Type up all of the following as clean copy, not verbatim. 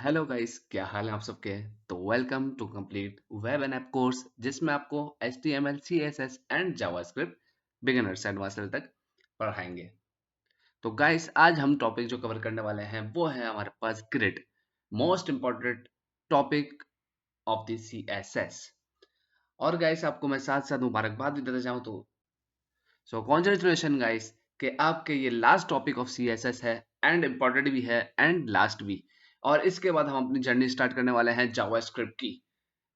Hello guys, क्या हाल है आप सबके। तो welcome to complete web and app course, जिसमें आपको HTML, CSS and JavaScript beginner से एडवांस लेवल तक पढ़ाएंगे। तो गाइस, आज हम टॉपिक जो कवर करने वाले हैं वो है हमारे पास grid, most important topic of the CSS। और गाइस, आपको मैं साथ साथ मुबारकबाद भी देना चाहूँ तो कॉन्ग्रेचुलेशन गाइस कि आपके ये लास्ट टॉपिक ऑफ CSS है एंड इम्पोर्टेंट भी है एंड लास्ट भी। और इसके बाद हम अपनी जर्नी स्टार्ट करने वाले हैं जावास्क्रिप्ट की।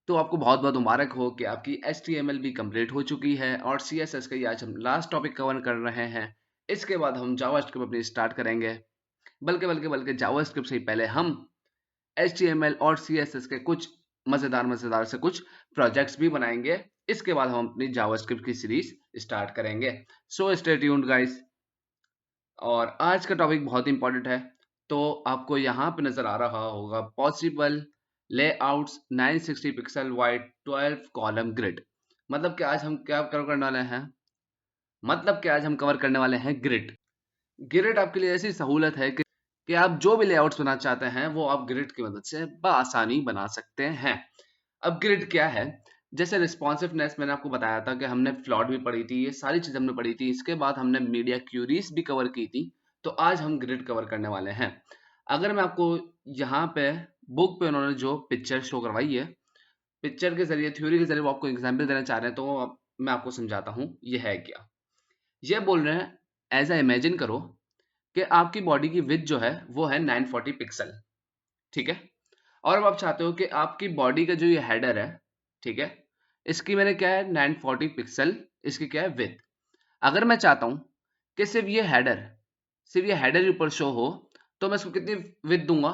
तो आपको बहुत बहुत मुबारक हो कि आपकी HTML भी कंप्लीट हो चुकी है और CSS का ये आज हम लास्ट टॉपिक कवर कर रहे हैं। इसके बाद हम जावास्क्रिप्ट अपनी स्टार्ट करेंगे। बल्कि जावास्क्रिप्ट से पहले हम HTML और CSS के कुछ मजेदार से कुछ प्रोजेक्ट्स भी बनाएंगे। इसके बाद हम अपनी जावास्क्रिप्ट की सीरीज स्टार्ट करेंगे। So stay tuned guys. और आज का टॉपिक बहुत इंपॉर्टेंट है। तो आपको यहाँ पे नजर आ रहा होगा possible layouts 960 pixel wide 12 column grid. मतलब कि आज हम क्या कवर करने वाले हैं, ग्रिड। ग्रिड आपके लिए ऐसी सहूलत है कि आप जो भी लेआउट्स बनाना चाहते हैं वो आप ग्रिड की मदद से बआसानी बना सकते हैं। अब ग्रिड क्या है? जैसे रिस्पॉन्सिवनेस मैंने आपको बताया था कि हमने फ्लॉट भी पढ़ी थी, ये सारी चीजें हमने पढ़ी थी। इसके बाद हमने मीडिया क्यूरीज भी कवर की थी। तो आज हम ग्रिड कवर करने वाले हैं। अगर मैं आपको यहाँ पे बुक पे उन्होंने जो पिक्चर शो करवाई है, पिक्चर के जरिए, थ्योरी के जरिए वो आपको एग्जाम्पल देना चाह रहे हैं, तो मैं आपको समझाता हूँ ये है क्या। ये बोल रहे हैं एज ए इमेजिन करो कि आपकी बॉडी की विड्थ जो है वो है 940 पिक्सल, ठीक है। और अब आप चाहते हो कि आपकी बॉडी का जो ये हेडर है, ठीक है, इसकी मैंने क्या है 940 पिक्सल, इसकी क्या है विड्थ। अगर मैं चाहता हूं कि सिर्फ ये हेडर ऊपर शो हो, तो मैं इसको कितनी विड्थ दूंगा?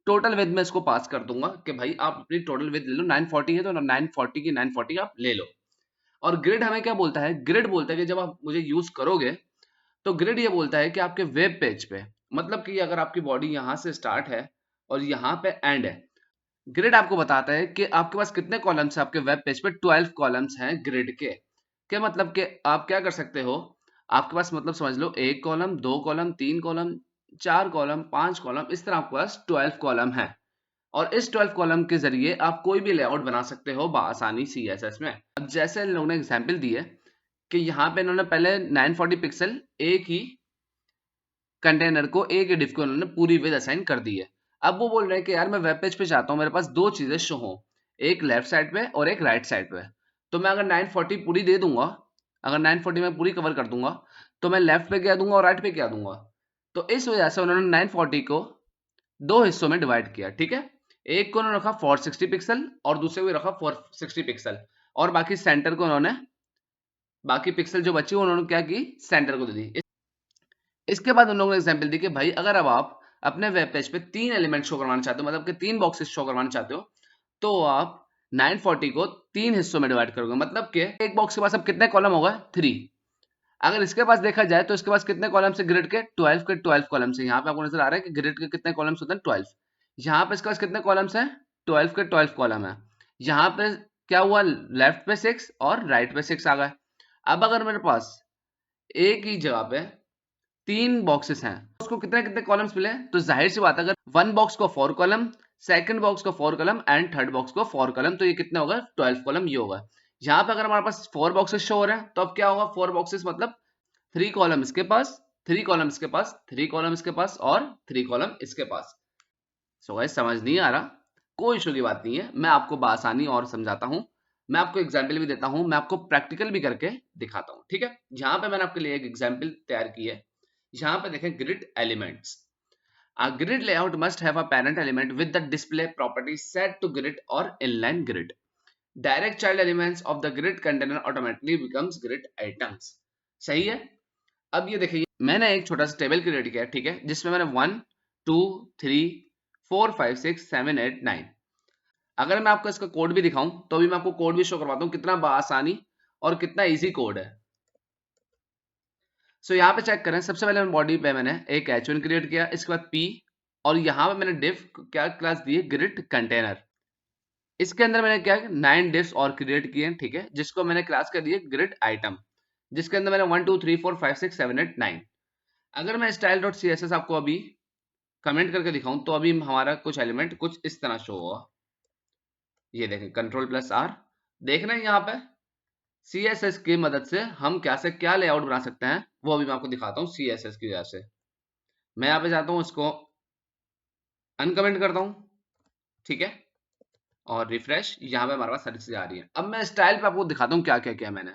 टोटल विड्थ में इसको पास कर दूंगा कि भाई आप अपनी टोटल विड्थ ले लो। 940 है तो 940 की 940 आप ले लो। और ग्रिड हमें क्या बोलता है? ग्रिड बोलता है कि जब आप मुझे यूज करोगे तो ग्रिड ये बोलता है कि आपके वेब पेज पे, मतलब कि अगर आपकी बॉडी यहां से स्टार्ट है और यहाँ पे एंड है, ग्रिड आपको बताता है कि आपके पास कितने कॉलम्स हैं। आपके वेब पेज पे 12 कॉलम्स हैं ग्रिड के। क्या मतलब कि आप क्या कर सकते हो, आपके पास मतलब समझ लो एक कॉलम, दो कॉलम, तीन कॉलम, चार कॉलम, पांच कॉलम, इस तरह आपके पास 12 कॉलम है। और इस 12 कॉलम के जरिए आप कोई भी लेआउट बना सकते हो बआसानी CSS में। अब जैसे इन लोगों ने एग्जाम्पल दी है कि यहाँ पे इन्होंने पहले 940 पिक्सल एक ही कंटेनर को, एक डिव को उन्होंने पूरी विद असाइन कर दी है। अब वो बोल रहे हैं कि यार मैं वेब पेज पे चाहता हूँ मेरे पास दो चीजें शो हो, एक लेफ्ट साइड पे और एक राइट साइड पे। तो मैं अगर 940 पूरी दे दूंगा, अगर 940 में पूरी कवर कर दूंगा, तो मैं लेफ्ट पे क्या दूंगा और राइट पे क्या दूंगा। तो इस वजह से उन्होंने 940 को दो हिस्सों में डिवाइड किया, ठीक है। एक को उन्होंने रखा 460 पिक्सल और दूसरे को रखा 460 पिक्सल। और बाकी सेंटर को उन्होंने, बाकी पिक्सल जो बची उन्होंने क्या की, सेंटर को दे दी। इसके बाद उन लोगों ने एग्जाम्पल दी कि भाई अगर अब आप अपने वेब पेज पे तीन एलिमेंट शो करवाना चाहते हो, मतलब कि तीन बॉक्सेस शो करवाना चाहते हो, तो आप 940 को तीन हिस्सों में डिवाइड करोगे। मतलब कि एक बॉक्स के पास अब कितने कॉलम होगा? 3। अगर इसके पास देखा जाए तो इसके पास कितने कॉलम से ग्रिड के? 12 के 12 कॉलम से। यहाँ पे आपको नजर आ रहा है कि ग्रिड के कितने कॉलम्स होते हैं? 12। यहाँ पे इसके पास कितने कॉलम्स हैं? 12 के 12 कॉलम है। यहाँ पे क्या हुआ? लेफ्ट पे 6 और राइट पे 6 आ गए। अब अगर मेरे पास एक ही जगह पे तीन बॉक्सेस हैं, उसको कितने कितने कॉलम्स मिले? तो जाहिर सी बात है, अगर वन बॉक्स को 4 कॉलम, सेकंड बॉक्स को 4 कॉलम एंड थर्ड बॉक्स को 4 कॉलम, तो ये कितने होगा? 12 कॉलम ये होगा। यहाँ पे अगर हमारे पास 4 बॉक्सेस शो हो रहे हैं तो अब क्या होगा? 4 बॉक्सेस मतलब 3 कॉलम इसके पास, 3 कॉलम इसके पास, 3 कॉलम इसके पास और 3 कॉलम इसके पास। सो गाइस, समझ नहीं आ रहा? कोई इशू की बात नहीं है, मैं आपको बआसानी और समझाता हूँ। मैं आपको एग्जाम्पल भी देता हूँ, मैं आपको प्रैक्टिकल भी करके दिखाता हूँ, ठीक है। यहाँ पे मैंने आपके लिए एक एग्जाम्पल तैयार की है। यहाँ पे देखें, grid elements. A grid layout must have a parent element with the display property set to grid or inline grid. Direct child elements of the grid container automatically becomes grid items. सही है। अब ये देखिए, मैंने एक छोटा सा table create किया, ठीक है, जिसमें मैंने 1 2 3 4 5 6 7 8 9। अगर मैं आपको इसका कोड भी दिखाऊं तो भी मैं आपको कोड भी शो करवाता हूं, कितना आसानी और कितना इजी कोड है। सो यहाँ पे चेक करें। सबसे पहले बॉडी पे मैंने एक H1 क्रिएट किया, इसके बाद P, और यहाँ पे मैंने डिव क्या क्लास दी है? Grid container. इसके अंदर मैंने क्या 9 डिव्स और क्रिएट किए, ठीक है, जिसको मैंने क्लास कर दिए ग्रिड आइटम, जिसके अंदर मैंने 1 2 3 4 5 6 7 8 9। अगर मैं style.css आपको अभी कमेंट करके दिखाऊं तो अभी हमारा कुछ एलिमेंट कुछ इस तरह शो होगा। ये देखें Ctrl+R, देख रहे हैं यहाँ पे CSS की मदद से हम क्या से क्या लेआउट बना सकते हैं, वो अभी मैं आपको दिखाता हूँ CSS की वजह से। मैं यहाँ पे जाता हूँ, इसको अनकमेंट करता हूँ, ठीक है, और रिफ्रेश। यहाँ पे हमारे पास सारी चीजें आ रही है। अब मैं स्टाइल पे आपको दिखाता हूँ क्या क्या किया मैंने।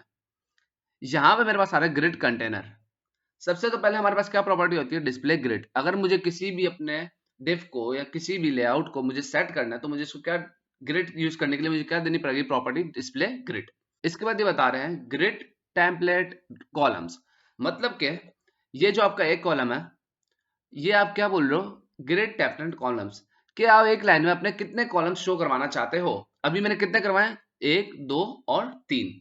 यहाँ पे मेरे पास आ रहा है ग्रिड कंटेनर। सबसे तो पहले हमारे पास क्या प्रॉपर्टी होती है, डिस्प्ले ग्रिड। अगर मुझे किसी भी अपने डिव को या किसी भी लेआउट को मुझे सेट करना है तो मुझे इसको क्या, ग्रिड यूज करने के लिए मुझे क्या देनी पड़ेगी, प्रॉपर्टी डिस्प्ले ग्रिड। इसके बाद ये बता रहे हैं ग्रिड टेम्पलेट कॉलम्स, मतलब के ये जो आपका एक कॉलम है, ये आप क्या बोल रहे हो, ग्रिड टेम्पलेट कॉलम्स, कि आप एक लाइन में अपने कितने कॉलम्स शो करवाना चाहते हो। अभी मैंने कितने करवाए, 1, 2 और 3।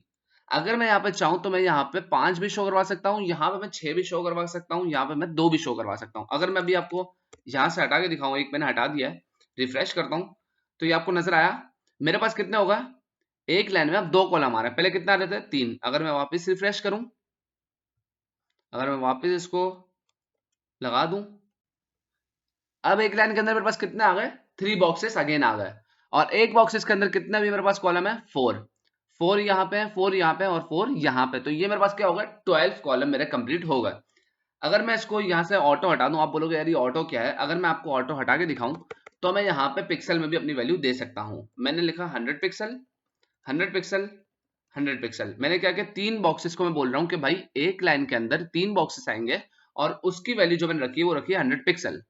अगर मैं यहाँ पे चाहूं तो मैं यहाँ पे 5 भी शो करवा सकता हूँ, यहाँ पे मैं 6 भी शो करवा सकता हूँ, यहाँ पे मैं 2 भी शो करवा सकता हूँ। अगर मैं अभी आपको यहाँ से हटा के दिखाऊं, एक मैंने हटा दिया है, रिफ्रेश करता हूँ तो ये आपको नजर आया मेरे पास कितने होगा, एक लाइन में अब 2 कॉलम आ रहे हैं, पहले कितना आ रहे थे, 3। अगर मैं वापस रिफ्रेश करूं, अगर मैं वापस इसको लगा दूं, अब एक लाइन के अंदर मेरे पास कितने आ गए, 3 बॉक्सेस अगेन आ गए। और एक बॉक्सेस के अंदर कितने भी मेरे पास कॉलम है, 4। 4 यहाँ पे, 4 यहाँ पे और 4 यहाँ पे, तो ये मेरे पास क्या होगा, 12 कॉलम मेरे कंप्लीट हो गए। अगर मैं इसको यहाँ से ऑटो हटा दूं, आप बोलोगे यार ये ऑटो क्या है, अगर मैं आपको ऑटो हटा के दिखाऊं तो मैं यहाँ पे पिक्सल में भी अपनी वैल्यू दे सकता हूँ। मैंने लिखा 100 पिक्सल, 100 पिक्सल, 100 पिक्सल। मैंने क्या किया, 3 बॉक्सेस को मैं बोल रहा हूँ कि भाई एक लाइन के अंदर 3 बॉक्सेस आएंगे और उसकी वैल्यू जो मैंने रखी है वो रखी है 100 पिक्सल।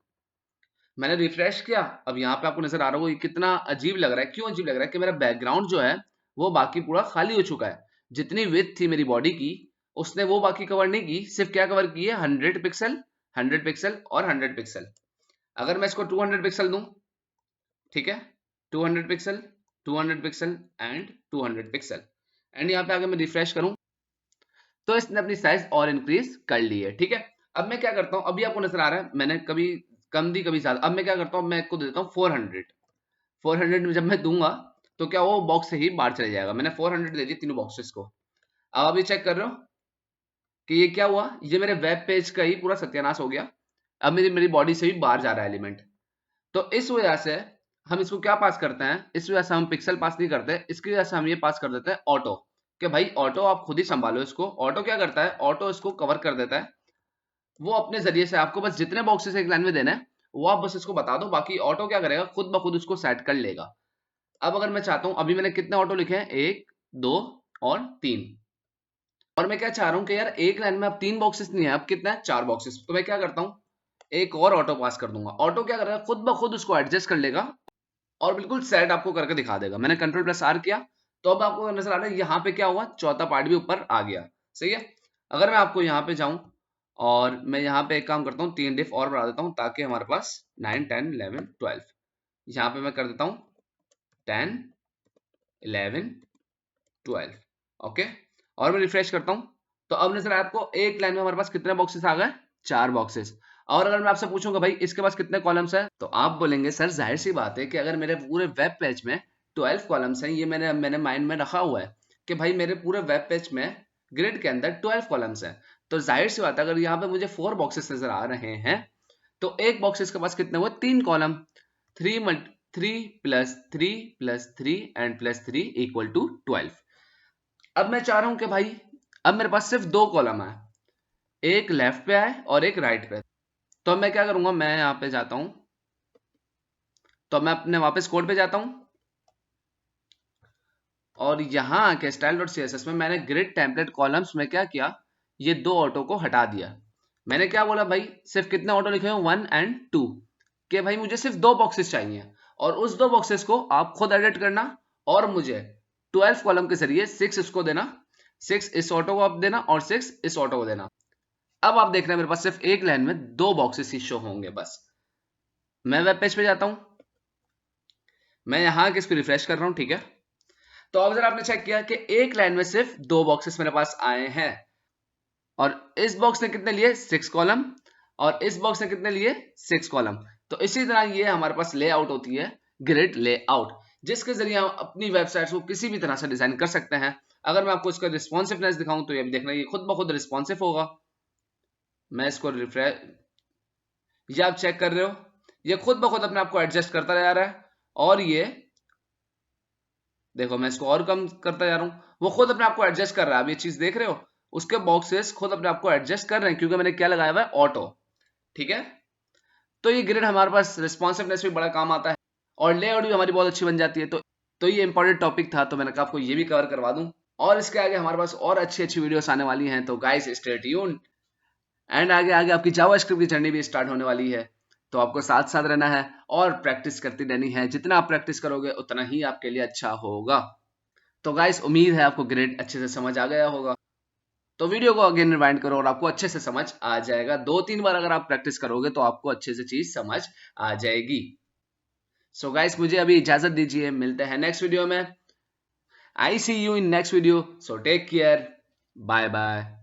मैंने रिफ्रेश किया, अब यहाँ पे आपको नजर आ रहा होगा ये कितना अजीब लग रहा है। क्यों अजीब लग रहा है, कि मेरा बैकग्राउंड जो है वो बाकी पूरा खाली हो चुका है। जितनी विड्थ थी मेरी बॉडी की उसने वो बाकी कवर नहीं की, सिर्फ क्या कवर की है, 100 पिक्सल, 100 पिक्सल और 100 पिक्सल। अगर मैं इसको 200 पिक्सल दूं, ठीक है, 200 pixel, 200 pixel and 200 pixel, and यहाँ पे आगे मैं रिफ्रेश करूं तो इसने अपनी साइज और इंक्रीज कर ली है, ठीक है। अब मैं क्या करता हूं, अभी आपको नजर आ रहा है मैंने कभी कम दी कभी ज्यादा। अब मैं क्या करता हूं, मैं इसको दे देता हूं 400। 400 में जब मैं दूंगा तो क्या वो बॉक्स से ही बाहर चले जाएगा। मैंने 400 दे दी तीनों बॉक्सेस को। अब अभी चेक कर रहे हो कि ये क्या हुआ, ये मेरे वेब पेज का ही पूरा सत्यानाश हो गया। अब मेरी मेरी बॉडी से भी बाहर जा रहा है एलिमेंट। तो इस वजह से हम इसको क्या पास करते हैं, इस वजह से हम पिक्सल पास नहीं करते, इसकी वजह से हम ये पास कर देते हैं ऑटो, कि भाई ऑटो आप खुद ही संभालो इसको। ऑटो क्या करता है, ऑटो इसको कवर कर देता है, वो अपने जरिए से आपको बस जितने बॉक्सेस एक लाइन में देना है वो आप बस इसको बता दो, बाकी ऑटो क्या करेगा, खुद ब खुद उसको सेट कर लेगा। अब अगर मैं चाहता हूं, अभी मैंने कितने ऑटो लिखे हैं, 1, 2 और 3, और मैं क्या चाह रहा हूं कि यार एक लाइन में अब 3 बॉक्सेस नहीं है, अब कितना है, 4 बॉक्सेस। तो मैं क्या करता हूं, एक और ऑटो पास कर दूंगा। ऑटो क्या करेगा, खुद ब खुद उसको एडजस्ट कर लेगा और बिल्कुल सेट आपको करके दिखा देगा। मैंने Ctrl+R किया तो अब आपको नजर आ रहा है यहाँ पे क्या हुआ, चौथा पार्ट भी ऊपर आ गया, सही है। अगर मैं आपको यहाँ पे जाऊं और मैं यहाँ पे एक काम करता हूँ, 3 डिफ और बढ़ा देता हूँ ताकि हमारे पास 9, 10, 11, 12, यहाँ पे मैं कर देता हूँ 10, 11, 12, ओके। और मैं रिफ्रेश करता हूँ तो अब नजर आया आपको एक लाइन में हमारे पास कितने बॉक्सेस आ गए, 4 बॉक्सेस। और अगर मैं आपसे पूछूंगा भाई इसके पास कितने कॉलम्स हैं, तो आप बोलेंगे सर जाहिर सी बात है कि अगर मेरे पूरे वेब पेज में 12 कॉलम्स हैं, ये मैंने माइंड में रखा हुआ है कि भाई मेरे पूरे वेब पेज में ग्रिड के अंदर 12 कॉलम्स हैं, तो जाहिर सी बात है अगर यहाँ पे मुझे 4 बॉक्सेस नजर आ रहे हैं तो एक बॉक्सेस के पास कितने हुए, 3 column. 3 plus 3 plus 3 and plus 3 equal to 12। अब मैं चाह रहा हूं कि भाई अब मेरे पास सिर्फ 2 कॉलम है, एक लेफ्ट पे आए और एक राइट पे। तो मैं क्या करूंगा, मैं यहां पे जाता हूं, तो मैं अपने वापस कोड पे जाता हूं और यहां आके style.css में मैंने ग्रिड टेम्पलेट कॉलम्स में क्या किया, ये 2 ऑटो को हटा दिया। मैंने क्या बोला भाई, सिर्फ कितने ऑटो लिखे हैं, 1 एंड 2, कि भाई मुझे सिर्फ 2 बॉक्सेस चाहिए और उस 2 बॉक्सेस को आप खुद एडिट करना और मुझे 12 कॉलम के जरिए 6 इसको देना, 6 इस ऑटो को आप देना और 6 इस ऑटो को देना। अब आप देख रहे हैं मेरे पास सिर्फ एक लाइन में 2 बॉक्सेस ही शो होंगे बस। मैं वेब पेज पे जाता हूं, मैं यहां के इसको रिफ्रेश कर रहा हूं, ठीक है। तो अब जरा आपने चेक किया कि एक लाइन में सिर्फ 2 बॉक्सेस मेरे पास आए हैं और इस बॉक्स ने कितने लिए, 6 कॉलम, और इस बॉक्स ने कितने लिए, 6 कॉलम। तो इसी तरह ये हमारे पास लेआउट होती है, ग्रिड लेआउट, जिसके जरिए हम अपनी वेबसाइट को किसी भी तरह से डिजाइन कर सकते हैं। अगर मैं आपको इसका रिस्पॉन्सिवनेस दिखाऊं तो ये भी देखना, ये खुद ब खुद रिस्पॉन्सिव होगा। मैं इसको रिफ्रेश, ये आप चेक कर रहे हो ये खुद ब खुद अपने आप को एडजस्ट करता जा रहा है, और ये देखो मैं इसको और कम करता जा रहा हूं, वो खुद अपने आप को एडजस्ट कर रहा है। आप ये चीज देख रहे हो, उसके बॉक्सेस खुद अपने आप को एडजस्ट कर रहे हैं क्योंकि मैंने क्या लगाया हुआ है, ऑटो। ठीक है, तो ये ग्रिड हमारे पास रिस्पॉन्सिवनेस भी बड़ा काम आता है और लेआउट भी हमारी बहुत अच्छी बन जाती है। तो ये इंपॉर्टेंट टॉपिक था, तो मैंने कहा आपको ये भी कवर करवा दूं। और इसके आगे हमारे पास और अच्छी अच्छी वीडियोस आने वाली हैं, तो गाइस स्टे ट्यून्ड। एंड आगे आगे आपकी जावास्क्रिप्ट की जर्नी भी स्टार्ट होने वाली है, तो आपको साथ साथ रहना है और प्रैक्टिस करती रहनी है। जितना आप प्रैक्टिस करोगे उतना ही आपके लिए अच्छा होगा। तो गाइस उम्मीद है आपको ग्रिड अच्छे से समझ आ गया होगा। तो वीडियो को अगेन रिवाइंड करो और आपको अच्छे से समझ आ जाएगा। 2-3 बार अगर आप प्रैक्टिस करोगे तो आपको अच्छे से चीज समझ आ जाएगी। सो गाइस मुझे अभी इजाजत दीजिए, मिलते हैं नेक्स्ट वीडियो में। I see you in next video, so take care, bye bye.